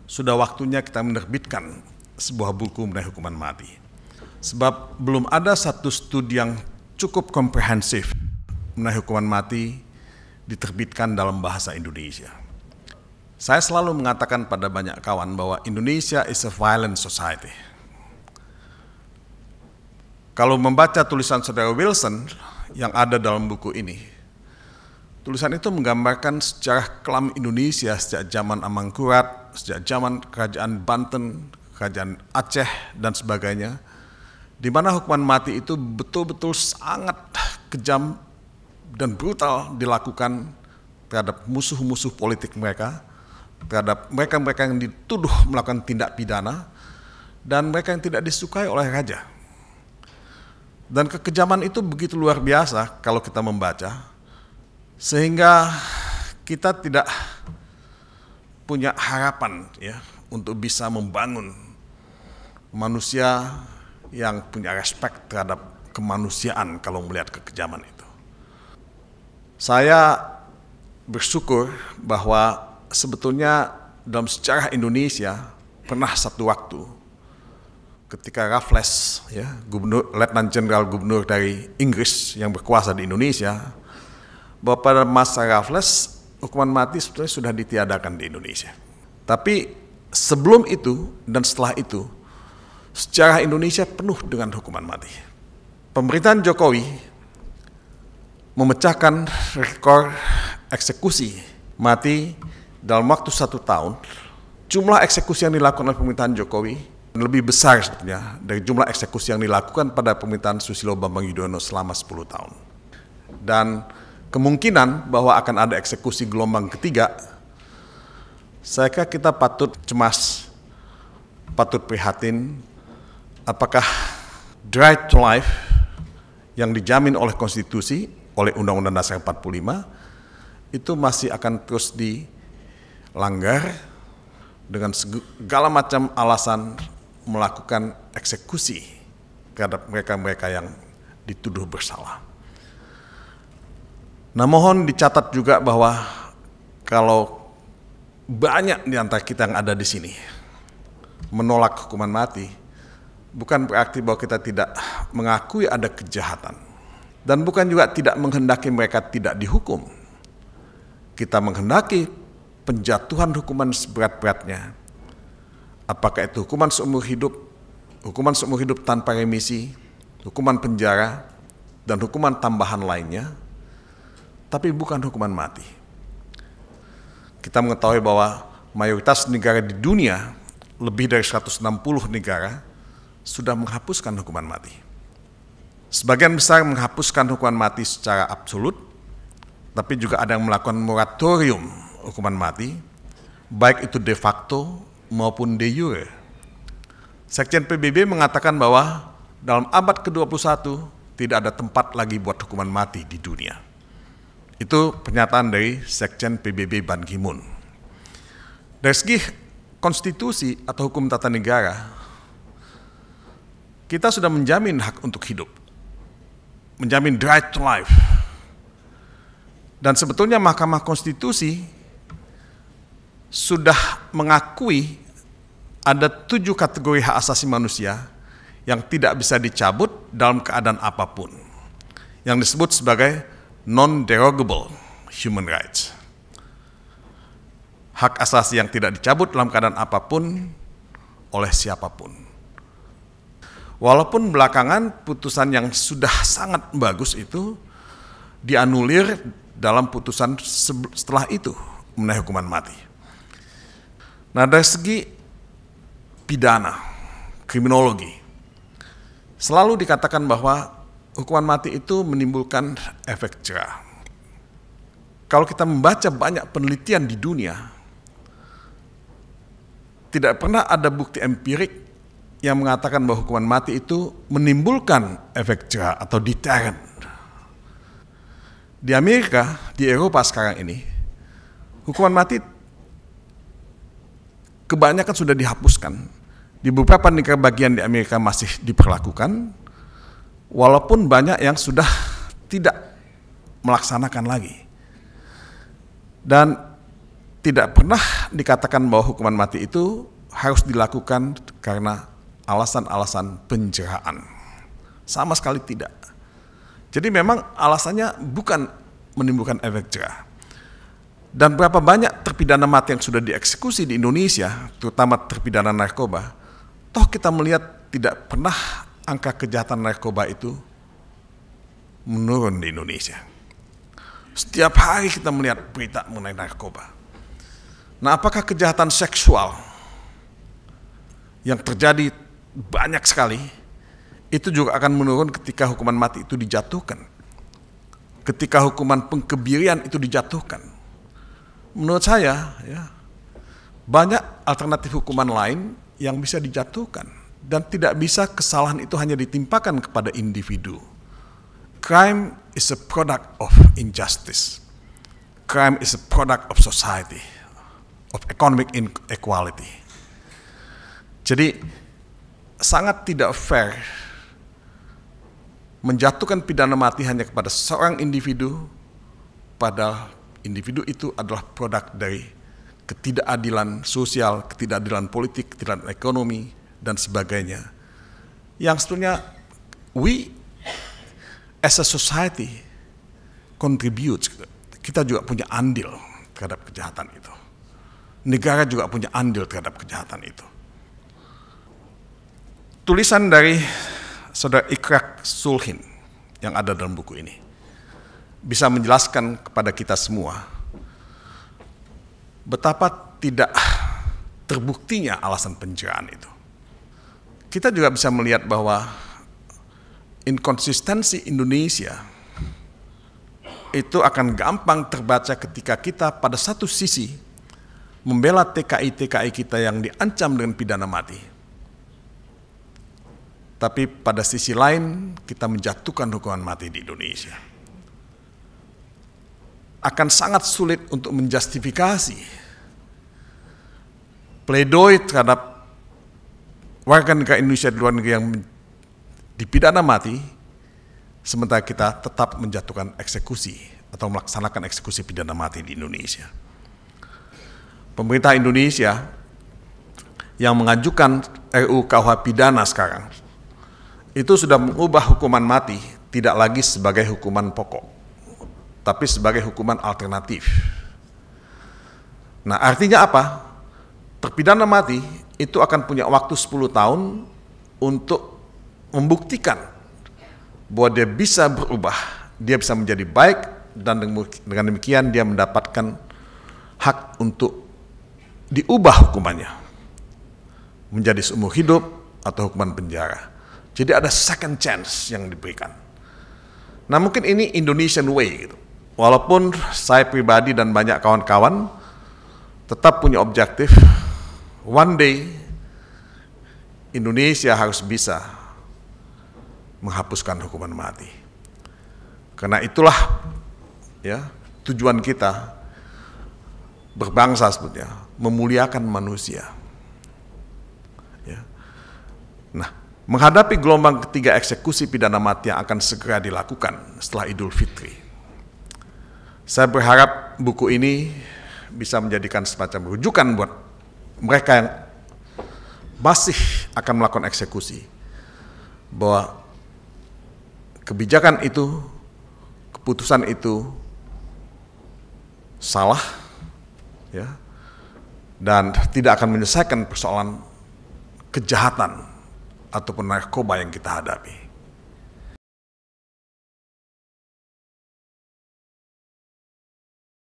sudah waktunya kita menerbitkan sebuah buku mengenai hukuman mati. Sebab belum ada satu studi yang cukup komprehensif mengenai hukuman mati diterbitkan dalam bahasa Indonesia. Saya selalu mengatakan pada banyak kawan bahwa Indonesia is a violent society. Kalau membaca tulisan saudara Wilson yang ada dalam buku ini, tulisan itu menggambarkan sejarah kelam Indonesia sejak zaman Amangkurat, sejak zaman kerajaan Banten, kerajaan Aceh, dan sebagainya, di mana hukuman mati itu betul-betul sangat kejam dan brutal dilakukan terhadap musuh-musuh politik mereka, terhadap mereka-mereka yang dituduh melakukan tindak pidana, dan mereka yang tidak disukai oleh raja. Dan kekejaman itu begitu luar biasa kalau kita membaca, sehingga kita tidak punya harapan ya untuk bisa membangun manusia yang punya respect terhadap kemanusiaan kalau melihat kekejaman itu. Saya bersyukur bahwa sebetulnya dalam sejarah Indonesia pernah satu waktu ketika Raffles, ya, Letnan Jenderal Gubernur dari Inggris yang berkuasa di Indonesia, bahwa pada masa Raffles hukuman mati sebetulnya sudah ditiadakan di Indonesia. Tapi sebelum itu dan setelah itu, sejarah Indonesia penuh dengan hukuman mati. Pemerintahan Jokowi memecahkan rekor eksekusi mati dalam waktu 1 tahun. Jumlah eksekusi yang dilakukan oleh pemerintahan Jokowi lebih besar sebetulnya dari jumlah eksekusi yang dilakukan pada pemerintahan Susilo Bambang Yudhoyono selama 10 tahun. Dan kemungkinan bahwa akan ada eksekusi gelombang ketiga, saya kira kita patut cemas, patut prihatin, apakah right to life yang dijamin oleh konstitusi, oleh Undang-Undang Dasar 45, itu masih akan terus dilanggar dengan segala macam alasan melakukan eksekusi terhadap mereka-mereka yang dituduh bersalah. Nah, mohon dicatat juga bahwa kalau banyak di antara kita yang ada di sini menolak hukuman mati, bukan berarti bahwa kita tidak mengakui ada kejahatan, dan bukan juga tidak menghendaki mereka tidak dihukum. Kita menghendaki penjatuhan hukuman seberat-beratnya, apakah itu hukuman seumur hidup tanpa remisi, hukuman penjara, dan hukuman tambahan lainnya, tapi bukan hukuman mati. Kita mengetahui bahwa mayoritas negara di dunia, lebih dari 160 negara, sudah menghapuskan hukuman mati. Sebagian besar menghapuskan hukuman mati secara absolut, tapi juga ada yang melakukan moratorium hukuman mati, baik itu de facto maupun de jure. Sekjen PBB mengatakan bahwa dalam abad ke-21 tidak ada tempat lagi buat hukuman mati di dunia. Itu pernyataan dari Sekjen PBB Ban Ki-moon. Dari segi konstitusi atau hukum tata negara, kita sudah menjamin hak untuk hidup, menjamin right to life. Dan sebetulnya Mahkamah Konstitusi sudah mengakui ada 7 kategori hak asasi manusia yang tidak bisa dicabut dalam keadaan apapun, yang disebut sebagai non-derogable human rights. Hak asasi yang tidak dicabut dalam keadaan apapun oleh siapapun. Walaupun belakangan putusan yang sudah sangat bagus itu dianulir dalam putusan setelah itu mengenai hukuman mati. Nah, dari segi pidana, kriminologi, selalu dikatakan bahwa hukuman mati itu menimbulkan efek jera. Kalau kita membaca banyak penelitian di dunia, tidak pernah ada bukti empirik yang mengatakan bahwa hukuman mati itu menimbulkan efek jera atau deterrent. Di Amerika, di Eropa sekarang ini, hukuman mati kebanyakan sudah dihapuskan. Di beberapa negara bagian di Amerika masih diperlakukan, walaupun banyak yang sudah tidak melaksanakan lagi. Dan tidak pernah dikatakan bahwa hukuman mati itu harus dilakukan karena alasan-alasan penjeraan. Sama sekali tidak. Jadi memang alasannya bukan menimbulkan efek jerah. Dan berapa banyak terpidana mati yang sudah dieksekusi di Indonesia, terutama terpidana narkoba, toh kita melihat tidak pernah angka kejahatan narkoba itu menurun di Indonesia. Setiap hari kita melihat berita mengenai narkoba. Nah, apakah kejahatan seksual yang terjadi banyak sekali itu juga akan menurun ketika hukuman mati itu dijatuhkan? Ketika hukuman pengkebirian itu dijatuhkan? Menurut saya, ya, banyak alternatif hukuman lain yang bisa dijatuhkan dan tidak bisa kesalahan itu hanya ditimpakan kepada individu. Crime is a product of injustice. Crime is a product of society, of economic inequality. Jadi sangat tidak fair menjatuhkan pidana mati hanya kepada seorang individu, padahal individu itu adalah produk dari ketidakadilan sosial, ketidakadilan politik, ketidakadilan ekonomi, dan sebagainya. Yang sebetulnya we as a society contribute, kita juga punya andil terhadap kejahatan itu. Negara juga punya andil terhadap kejahatan itu. Tulisan dari Saudara Ikrak Sulhin yang ada dalam buku ini bisa menjelaskan kepada kita semua betapa tidak terbuktinya alasan penjeraan itu. Kita juga bisa melihat bahwa inkonsistensi Indonesia itu akan gampang terbaca ketika kita pada satu sisi membela TKI-TKI kita yang diancam dengan pidana mati. Tapi pada sisi lain kita menjatuhkan hukuman mati di Indonesia. Akan sangat sulit untuk menjustifikasi pledoi terhadap warga negara Indonesia di luar negeri yang dipidana mati, sementara kita tetap menjatuhkan eksekusi atau melaksanakan eksekusi pidana mati di Indonesia. Pemerintah Indonesia yang mengajukan RUU KUH pidana sekarang itu sudah mengubah hukuman mati tidak lagi sebagai hukuman pokok, tapi sebagai hukuman alternatif. Nah, artinya apa? Terpidana mati itu akan punya waktu 10 tahun untuk membuktikan bahwa dia bisa berubah, dia bisa menjadi baik, dan dengan demikian dia mendapatkan hak untuk diubah hukumannya menjadi seumur hidup atau hukuman penjara. Jadi ada second chance yang diberikan. Nah, mungkin ini Indonesian way gitu. Walaupun saya pribadi dan banyak kawan-kawan tetap punya objektif, one day Indonesia harus bisa menghapuskan hukuman mati. Karena itulah ya tujuan kita berbangsa sebetulnya, memuliakan manusia. Ya. Nah, menghadapi gelombang ketiga eksekusi pidana mati yang akan segera dilakukan setelah Idul Fitri, saya berharap buku ini bisa menjadikan semacam rujukan buat mereka yang masih akan melakukan eksekusi, bahwa kebijakan itu, keputusan itu salah, ya, dan tidak akan menyelesaikan persoalan kejahatan ataupun narkoba yang kita hadapi.